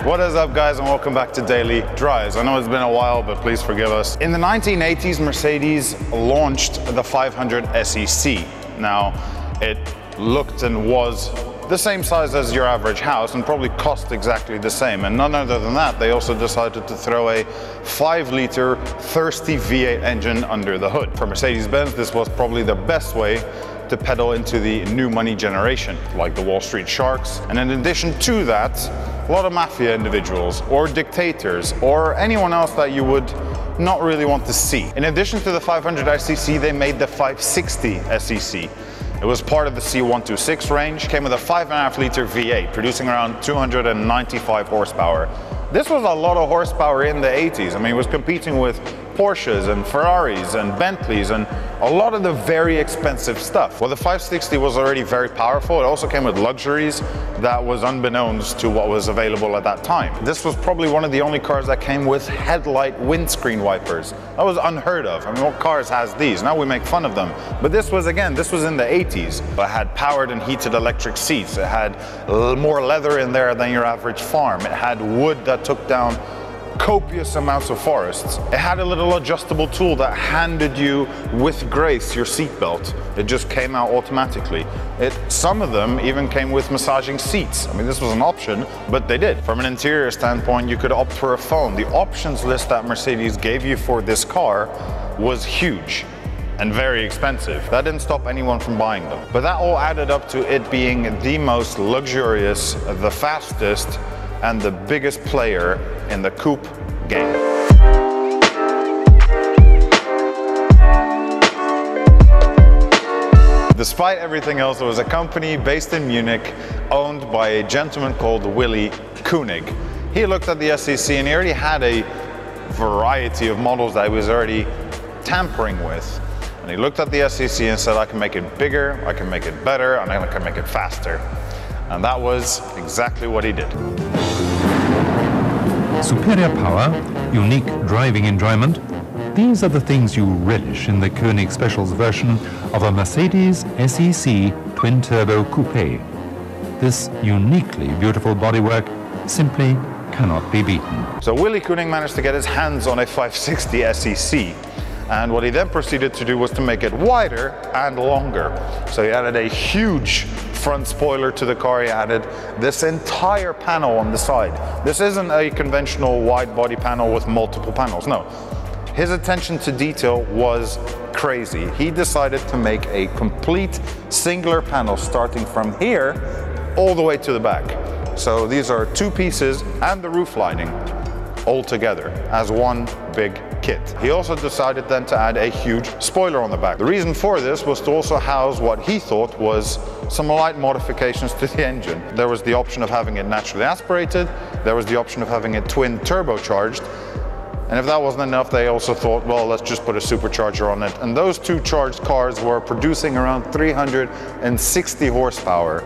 What is up, guys, and welcome back to Daily Drives. I know it's been a while, but please forgive us. In the 1980s, Mercedes launched the 500 SEC. Now, it looked and was the same size as your average house and probably cost exactly the same. And none other than that, they also decided to throw a 5-liter thirsty V8 engine under the hood. For Mercedes Benz, this was probably the best way to pedal into the new money generation, like the Wall Street sharks. And in addition to that, a lot of mafia individuals or dictators or anyone else that you would not really want to see. In addition to the 500 SEC, they made the 560 SEC. It was part of the C126 range, came with a 5.5-liter V8, producing around 295 horsepower. This was a lot of horsepower in the 80s. I mean, it was competing with Porsches and Ferraris and Bentleys and a lot of the very expensive stuff. Well, the 560 was already very powerful. It also came with luxuries that was unbeknownst to what was available at that time. This was probably one of the only cars that came with headlight windscreen wipers. That was unheard of. I mean, what cars has these? Now we make fun of them. But this was, again, this was in the 80s. It had powered and heated electric seats. It had more leather in there than your average farm. It had wood that took down copious amounts of forests. It had a little adjustable tool that handed you with grace your seatbelt. It just came out automatically. Some of them even came with massaging seats. I mean, this was an option, but they did. From an interior standpoint, you could opt for a phone. The options list that Mercedes gave you for this car was huge and very expensive. That didn't stop anyone from buying them. But that all added up to it being the most luxurious, the fastest, and the biggest player in the coupe game. Despite everything else, it was a company based in Munich, owned by a gentleman called Willy Koenig. He looked at the SEC and he already had a variety of models that he was already tampering with. And he looked at the SEC and said, I can make it bigger, I can make it better, and I can make it faster. And that was exactly what he did. Superior power, unique driving enjoyment, these are the things you relish in the Koenig Special's version of a Mercedes SEC twin-turbo coupe. This uniquely beautiful bodywork simply cannot be beaten. So Willy Koenig managed to get his hands on a 560 SEC. And what he then proceeded to do was to make it wider and longer. So he added a huge front spoiler to the car. He added this entire panel on the side. This isn't a conventional wide body panel with multiple panels, no. His attention to detail was crazy. He decided to make a complete singular panel starting from here all the way to the back. So these are two pieces and the roof lining all together as one big kit. He also decided then to add a huge spoiler on the back. The reason for this was to also house what he thought was some light modifications to the engine. There was the option of having it naturally aspirated, there was the option of having it twin turbocharged, and if that wasn't enough, they also thought, well, let's just put a supercharger on it. And those two charged cars were producing around 360 horsepower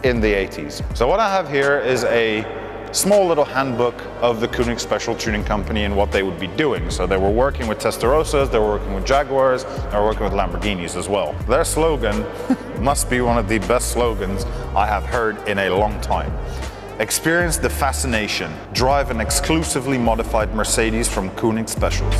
in the 80s. So what I have here is a small little handbook of the Koenig Special Tuning Company and what they would be doing. So they were working with Testarossas, they were working with Jaguars, they were working with Lamborghinis as well. Their slogan must be one of the best slogans I have heard in a long time. Experience the fascination. Drive an exclusively modified Mercedes from Koenig Specials.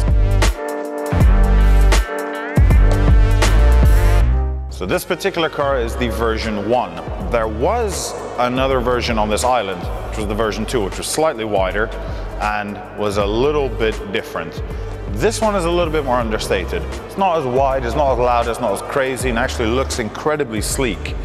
So this particular car is the version 1. There was another version on this island, which was the version 2, which was slightly wider and was a little bit different. This one is a little bit more understated. It's not as wide, it's not as loud, it's not as crazy, and actually looks incredibly sleek.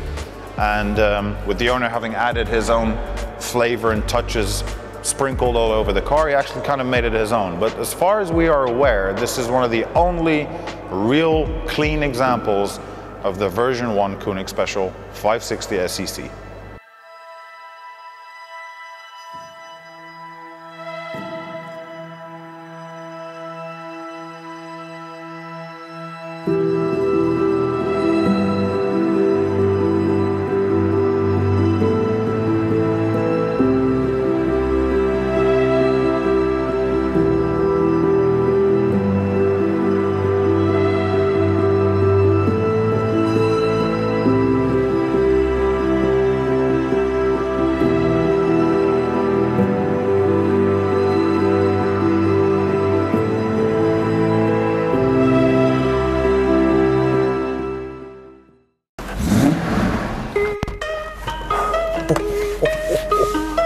And with the owner having added his own flavor and touches sprinkled all over the car, he actually kind of made it his own. But as far as we are aware, this is one of the only real clean examples of the version 1 Koenig Special 560 SEC.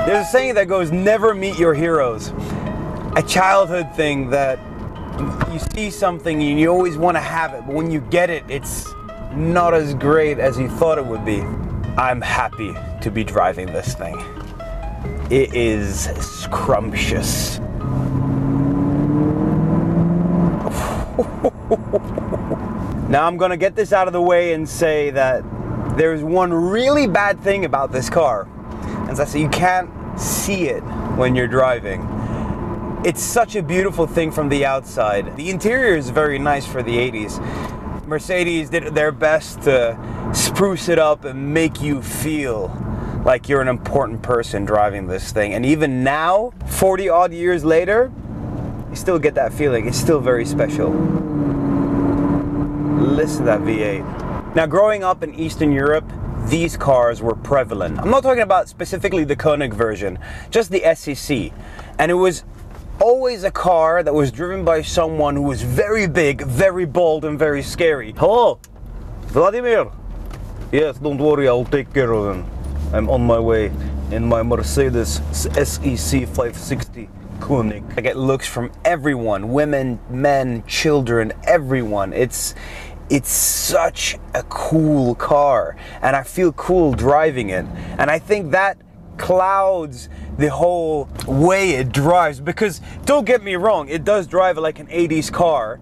There's a saying that goes, never meet your heroes. A childhood thing that you see something and you always want to have it, but when you get it, it's not as great as you thought it would be. I'm happy to be driving this thing. It is scrumptious. Now I'm gonna get this out of the way and say that there's one really bad thing about this car. As I say, you can't see it when you're driving. It's such a beautiful thing from the outside. The interior is very nice for the 80s. Mercedes did their best to spruce it up and make you feel like you're an important person driving this thing. And even now, 40 odd years later, you still get that feeling. It's still very special. Listen to that V8. Now, growing up in Eastern Europe, these cars were prevalent. I'm not talking about specifically the Koenig version, just the SEC. And it was always a car that was driven by someone who was very big, very bold, and very scary. Hello, Vladimir. Yes, don't worry, I'll take care of him. I'm on my way in my Mercedes SEC 560 Koenig. I get looks from everyone, women, men, children, everyone. It's such a cool car, and I feel cool driving it. And I think that clouds the whole way it drives, because don't get me wrong, it does drive like an 80s car.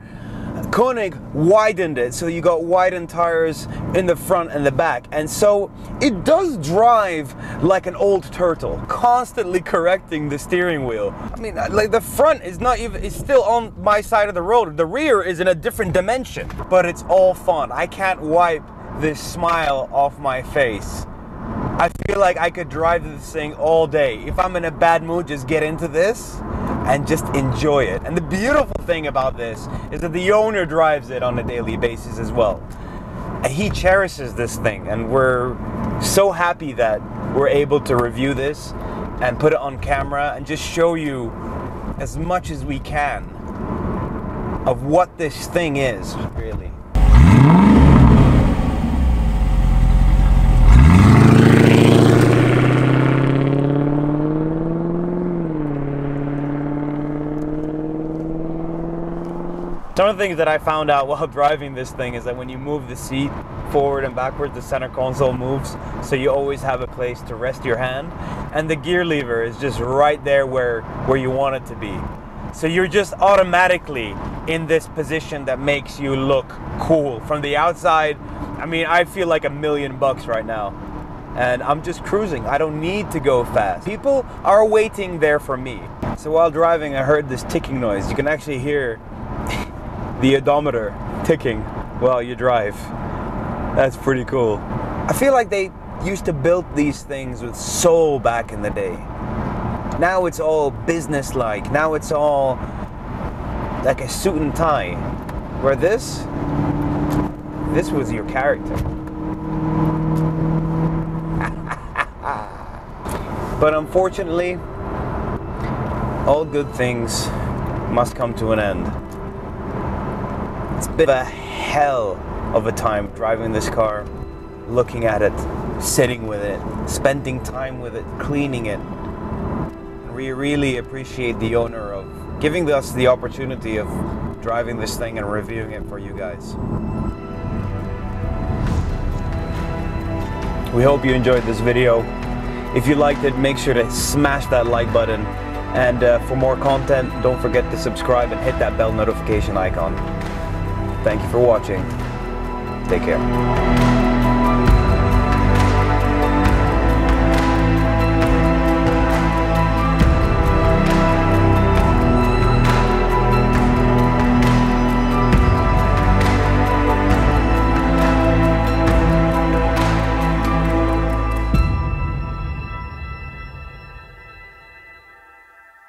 Koenig widened it, so you got widened tires in the front and the back, and so it does drive like an old turtle, constantly correcting the steering wheel. I mean, like, the front is not even, it's still on my side of the road. The rear is in a different dimension, but it's all fun. I can't wipe this smile off my face. I feel like I could drive this thing all day. If I'm in a bad mood, just get into this and just enjoy it. And the beautiful thing about this is that the owner drives it on a daily basis as well. And he cherishes this thing, and we're so happy that we're able to review this and put it on camera and just show you as much as we can of what this thing is, really. Some of the things that I found out while driving this thing is that when you move the seat forward and backwards, the center console moves, so you always have a place to rest your hand. And the gear lever is just right there where you want it to be. So you're just automatically in this position that makes you look cool. From the outside, I mean, I feel like $1,000,000 right now. And I'm just cruising. I don't need to go fast. People are waiting there for me. So while driving, I heard this ticking noise. You can actually hear the odometer ticking while you drive. That's pretty cool. I feel like they used to build these things with soul back in the day. Now it's all business-like. Now it's all like a suit and tie. Where this was your character. But unfortunately, all good things must come to an end. It's been a hell of a time driving this car, looking at it, sitting with it, spending time with it, cleaning it. And we really appreciate the owner of giving us the opportunity of driving this thing and reviewing it for you guys. We hope you enjoyed this video. If you liked it, make sure to smash that like button. And for more content, don't forget to subscribe and hit that bell notification icon. Thank you for watching. Take care.